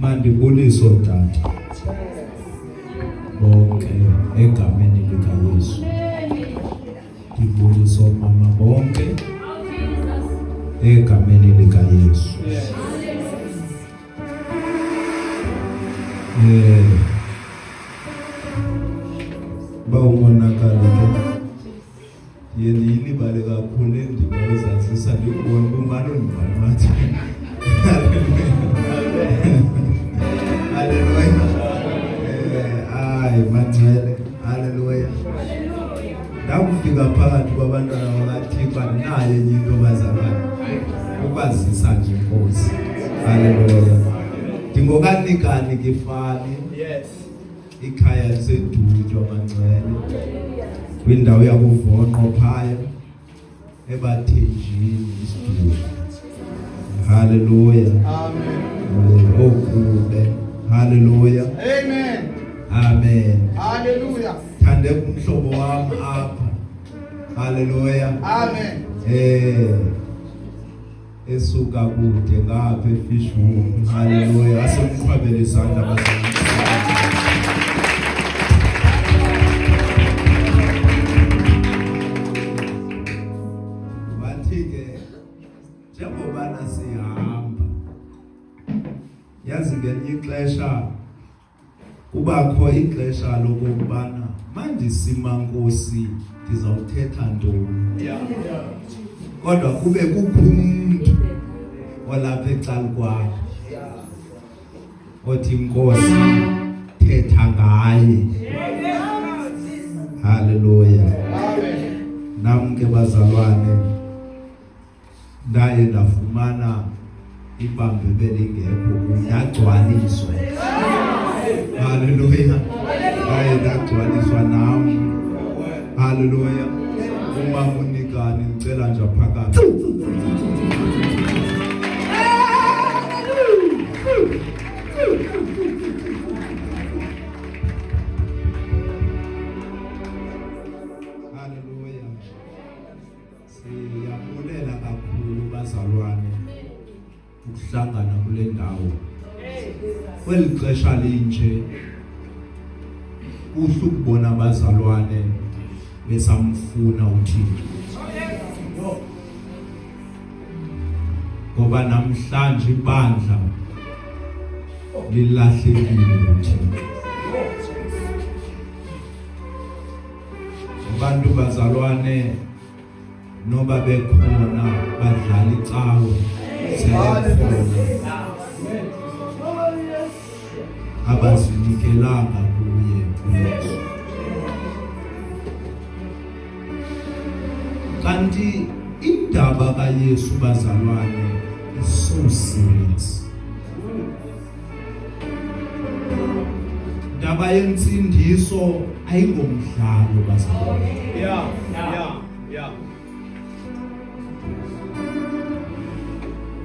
Mandibuliso tata bonke egameni likaYesu. Ndibuliso mama bonke egameni likaYesu. Bawumonakala ke yeni ilibale kakhulu endima ezazisa ndikubona kumalo ndibanathi. Hallelujah. Ay manxele. Hallelujah. Ndakufika phakathi kwabantwana bakaThixo naye into bazalwane. Ukwazisa nje Nkosi. Hallelujah. Ndingokanikani kifani. Yes. Ikhaya lisedutywa manxele. Kwindawo yakuvonqo phaya ebathenjini isidudla. Hallelujah. Amen. Okube. Hallelujah. Amen. Amen. Hallelujah. Thande umhlobo wami apha. Hallelujah. Amen. Esuka kude ngapha eFishhoek. Hallelujah. Asemqhwabele izandla bazalwane. Njengoba nasihamba yazi ngelinye ixesha kubakho ixesha lokubana manje sima Nkosi ndizawuthetha ntoni, kodwa kube kukho umuntu olapha ecala kwakho othi Nkosi thetha ngaye. Hallelujah. Nam ke bazalwane ndaye ndafumana ibambe belingekho ndagcwaliswa. Hallelujah. Ndaye ndagcwaliswa nam. Hallelujah. Uma unikani ngicela nje phakathi bazalwane ukuhlangana kule ndawo kweli xesha linje. Kuhle ukubona abazalwane besamfuna uThixo, ngoba namhlanje ibandla lilahlekile uThixo. Abantu bazalwane noba bekhona badlala icawe sebekhona abazinikelanga kuye uYesu. Kanti indaba kaYesu bazalwane is so serious. Indaba yensindiso ayingomdlalo bazalwane. Yeah.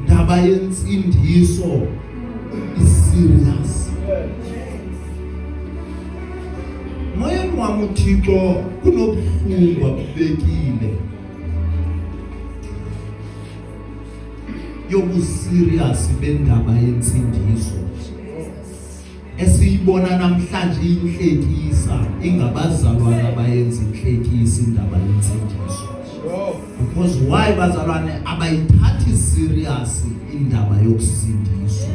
Indaba yensindiso is serious. Moyeni wami uThixo kunobuhlungu abubekile yobuserious bendaba yensindiso esiyibona namhlanje inhlekisa, ingabazalwane abayenza inhlekisa indaba yensindiso. Because why bazalwane abayithathi serious indaba yokusindiswa?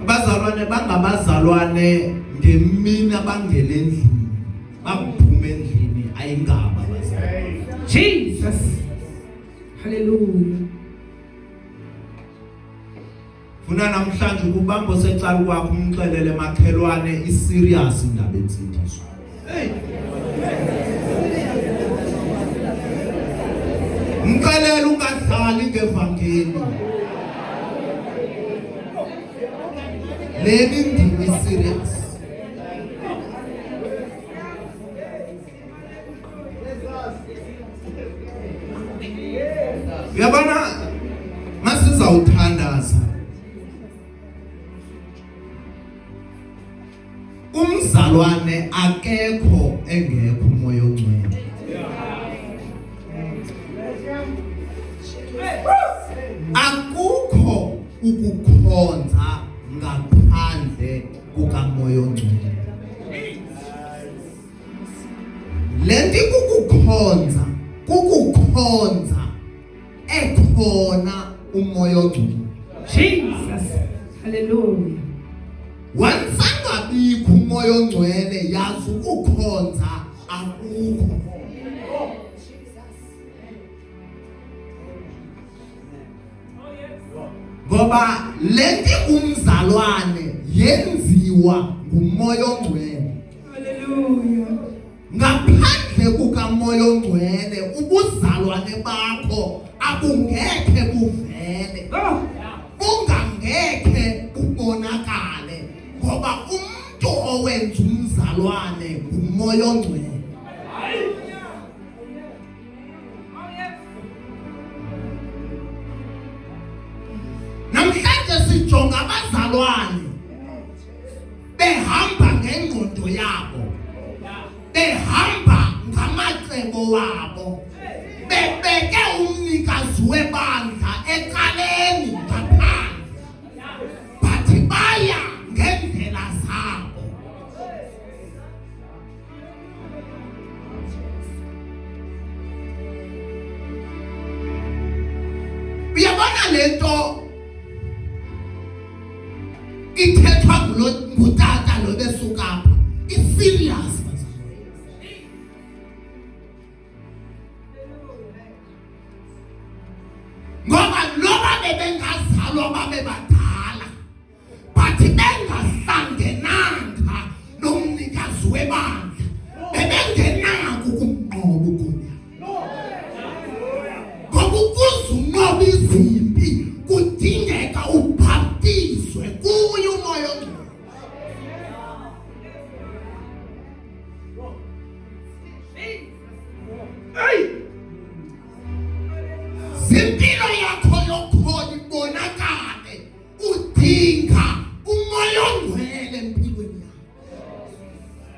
Bazalwane bangabazalwane ngemini abangena endlini baphuma endlini ayingaba bazalwane. Jesus, hallelujah. Funa namhlanje ukubamba secala kwakho umxelele makhelwane iserious indaba yensindiso. Mxelele ungadlali ngevangeli. Leni ndimi serious. Uyabona masizawuthandaza umzalwane akekho engekho umoya ongcwele. Akukho ukukhonza ngaphandle kukamoya ongcwele. Lenti kukukhonza ekhona umoya ongcwele. Jesus, hallelujah. Wansangabikho umoya ongcwele yazi ukukhonza akukho. Ngoba lenti umzalwane yenziwa ngumoya ongcwele. Hallelujah. Ngaphandle kukamoya ongcwele ubuzalwane bakho abungekhe buvele. Bungangekhe kubonakale ngoba umuntu owenza umzalwane ngumoya ongcwele. Namhlanje sijonga abazalwane behamba ngengqondo yabo, behamba ngamacebo wabo, bebeke umnikazi webandla ecaleni ngaphandle, bathi baya ngendlela zabo. Uyabona lento ithethwa ngutata lo besuka apha i-serious bazalwane. Ngoba loba bebengazalwa babe badala bathi bengahlangenanga nomnikazi webandla bebengenanga ukumnqoba uGoliathi. Ngoba ukuze unqobe izimpi kudingeka ubhaptizwe kuye umoya ongcwele. Impilo yakho yokhona ibonakale udinga umoya ongcwele empilweni yakho.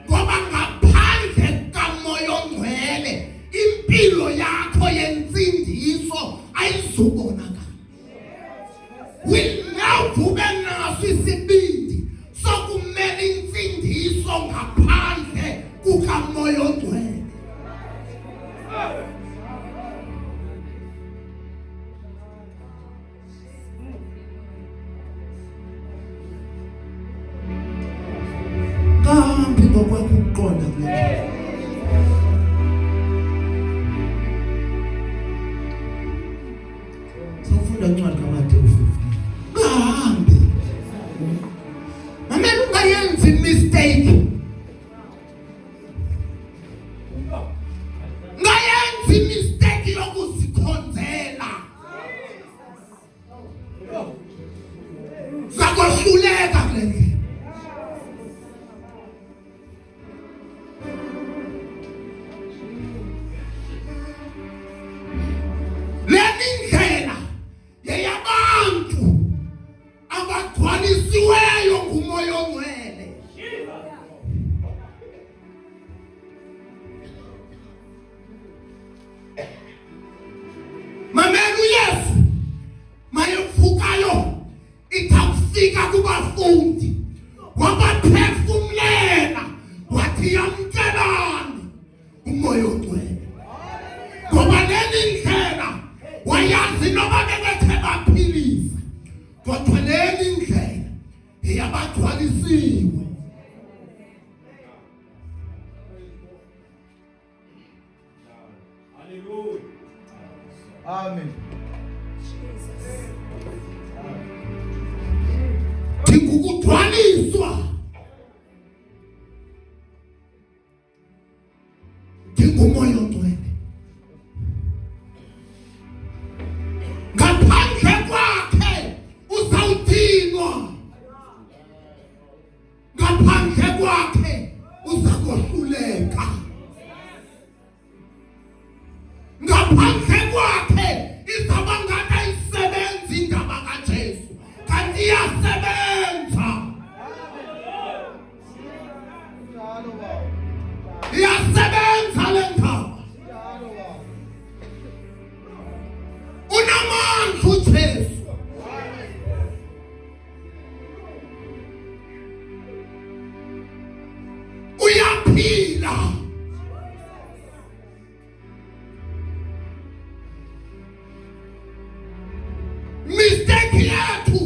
Ngoba ngaphandle kamoya ongcwele uvele impilo yakho yensindiso ayizubonakala. Winawuve naso isibindi sokumela insindiso ngaphandle kukaMoya oNgcwele. Kambi ngokwakho ukuqonda kule sofunda incwadi kaMateyu 15. Kambi mamela ungayenzi mistake. Ngayenzi mistake yokuzikhonzela. Zakwahluleka kule. Lendlela yeyabantu abagcwalisiweyo nguMoya oNgcwele. Mamela uYesu mayevukayo ikafika kubafundi wabaphefumlela wathi yamkelani uMoya oNgcwele. Ngoba leli ndlela wayazi noma bebethe baphilisa kodwa leli ndlela eyabagcwalisiwe. Hallelujah. Amen. Ndingukugcwaliswa, ndinguMoya oNgcwele. Ngaphandle kwakhe uzawudinwa, ngaphandle kwakhe uzakohluleka, ngaphandle kwakhe izaba ngathi ayisebenzi indaba kaJesu kanti iyasebenza. Iyasebenza le ndaba. Unamandla uJesu. Uyaphila. Mistake yethu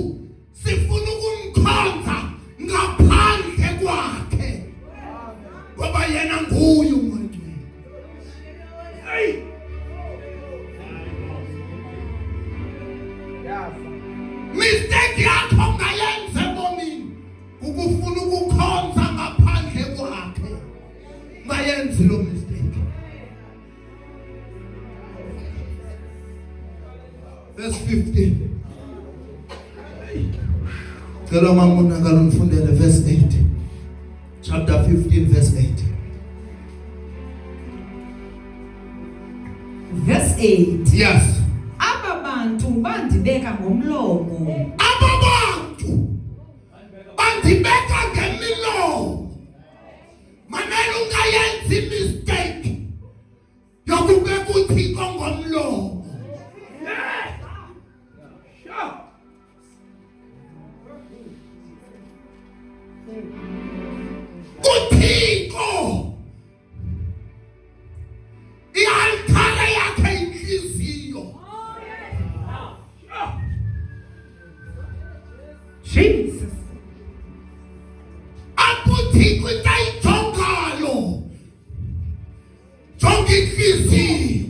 sifuna ukumkhonza ngaphandle kwakhe ngoba yena nguye uMoya oNgcwele. Mistake yakho ngayenze bomini ukufuna ukukhonza ngaphandle kwakhe. Ngayenzi lo mistake. Verse 15. Cela mamuna ngalomfundele verse 8. Chapter 15 verse 8. Verse 8. Yes. Aba bantu bandibeka ngomlomo. Aba bantu bandibeka ngemilomo. Mamela ungayenzi mistake yokubeka uThixo ngomlomo. uThixo i-altare yakhe inhliziyo. Jesus. Akuthixo into ayijongayo jonga inhliziyo.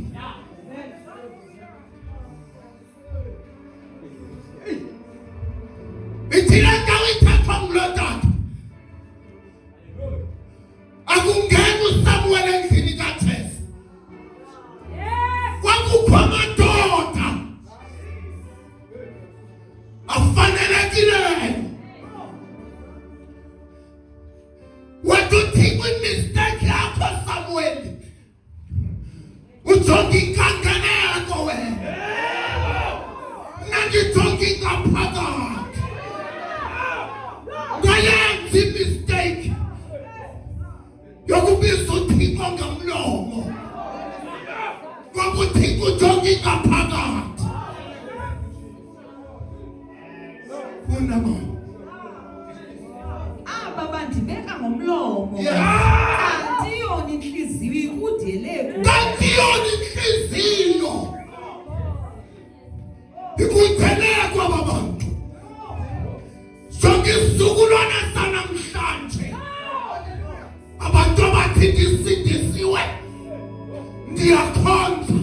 Ithi le ndawo ithathwa ngulo tata akungeni uSamuel endlini kaJese. Kwakukho amadoda afanelekileyo. Wathi uThixo imistake yakho Samuel ujonga inkangeleko wena nangijonga ingaphakathi. Ngayenza imistake yokubiza uThixo ngomlomo. uyakhonza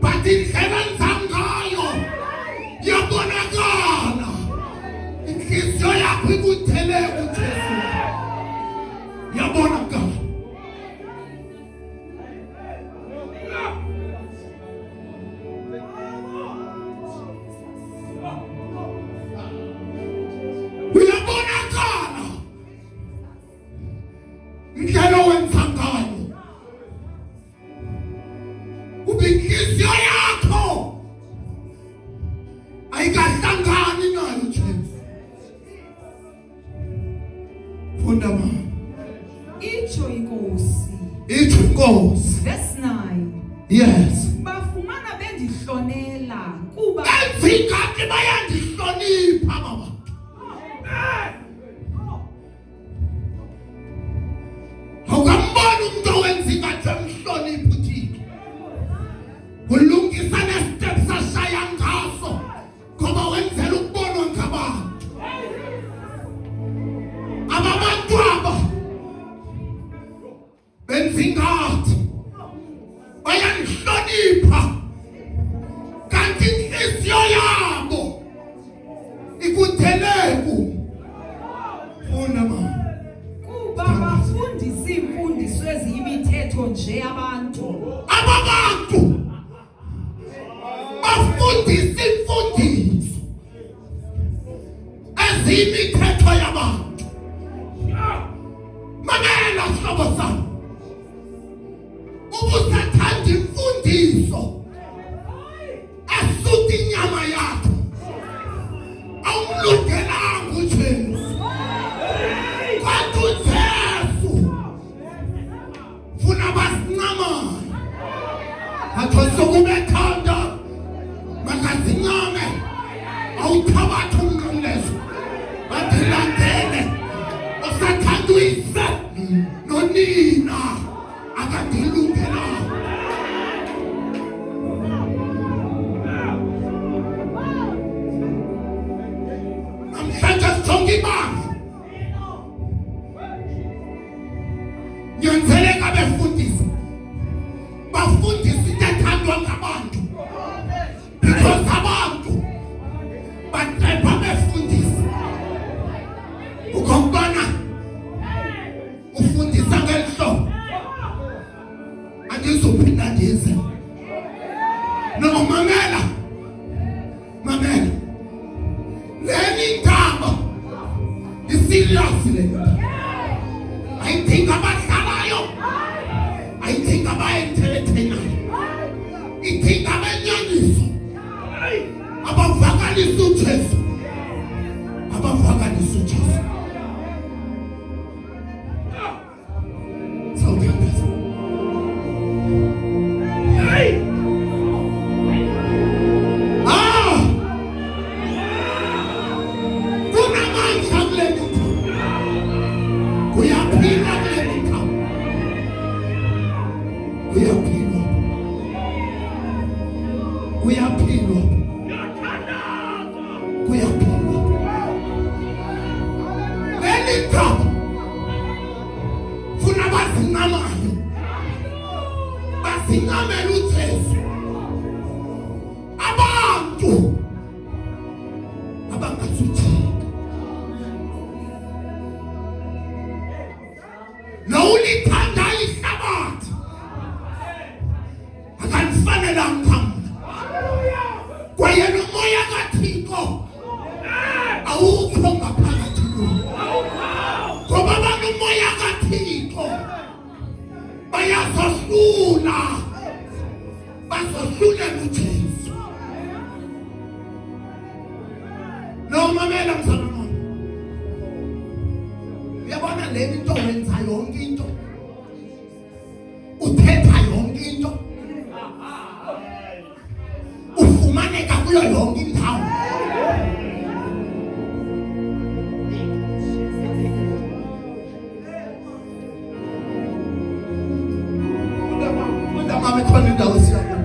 but indlela enza ngayo iyabonakala. Inhliziyo yakho ikuthele uJesu. Iyabonakala. Uyabonakala indlela owenza ngayo. Ubinhliziyo yakho ayikahlangani nayo Jesu. Funda mama. Itsho inkosi. Itsho inkosi. Verse 9. Yes. Bafumana bendihlonela kuba Enzingathi bayandihlonipha baba. Awukamboni umuntu owenza ingathi emhlonipha uThixo. Kulungisa nestep sashaya ngaso ngoba wenzela ukubonwa ngabantu. Abantu aba benza ingathi bayandihlonipha kanti inhliziyo yabo ikutheleku. Funda mama. kuba bafundisa imfundiso eziyimithetho nje abantu. Abantu bafundisa imfundiso eziyimithetho yabantu. Mamela hlobo sami. Ubusathanda imfundiso esuthi inyama yakho awumlungelanga uJesu. Kanti uJesu funa basincamayo. Atho sokubethanda makazincame awuthabatha umnqamlezo bathelandele usathanda uyise nonina akadilungelanga. Namhlanje sijonga ibanga. Nyanzeleka befundisa. Bafundisa into ethandwa ngabantu. Because abantu batrepha befundisa. Ukhombana ufundisa ngelihlobo. Andizophinda ndize. No, mamela. Mamela. Leni ndaba iserious le. Ayidinga abadlalayo. Ayidinga abayentertainayo. Idinga abanyaniso. Abavakalisa uJesu. Abavakalisa uJesu. Sawuthandaza. Kunamandla kule nto. Kuyaphila kule nto. Kuyaphilwa. Kuyaphilwa. Kuyaphilwa. Leli gama funa bazincamayo. Bazincamela uJesu. Abantu abangathuthika. Nawulithanda ihlabathi akanifanelanga kwaye nomoya kaThixo awukho ngaphakathi kuwe. Ngoba banomoya kaThixo bayazohlula. Bazohlulela uJesu. No, mamela mzalwane wami. Uyabona le nto wenza yonke into. Uthetha yonke into. Ufumaneka kuyo yonke indawo. Mama khona indawo siyapha.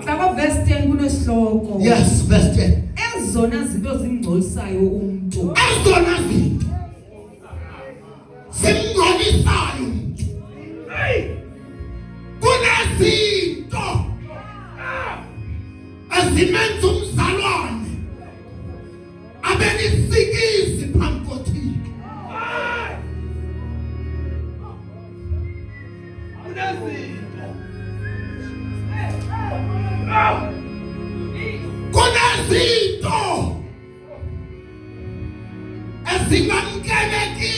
Hlaba verse 10 kunesihloko. Yes, verse 10. Ezona zinto zimngcolisayo umuntu. Ezona zinto simngcolisayo umuntu. kunezinto ezimenza umzalwane abenisikizi phambi koThixo. Kunezinto ezingamkelekile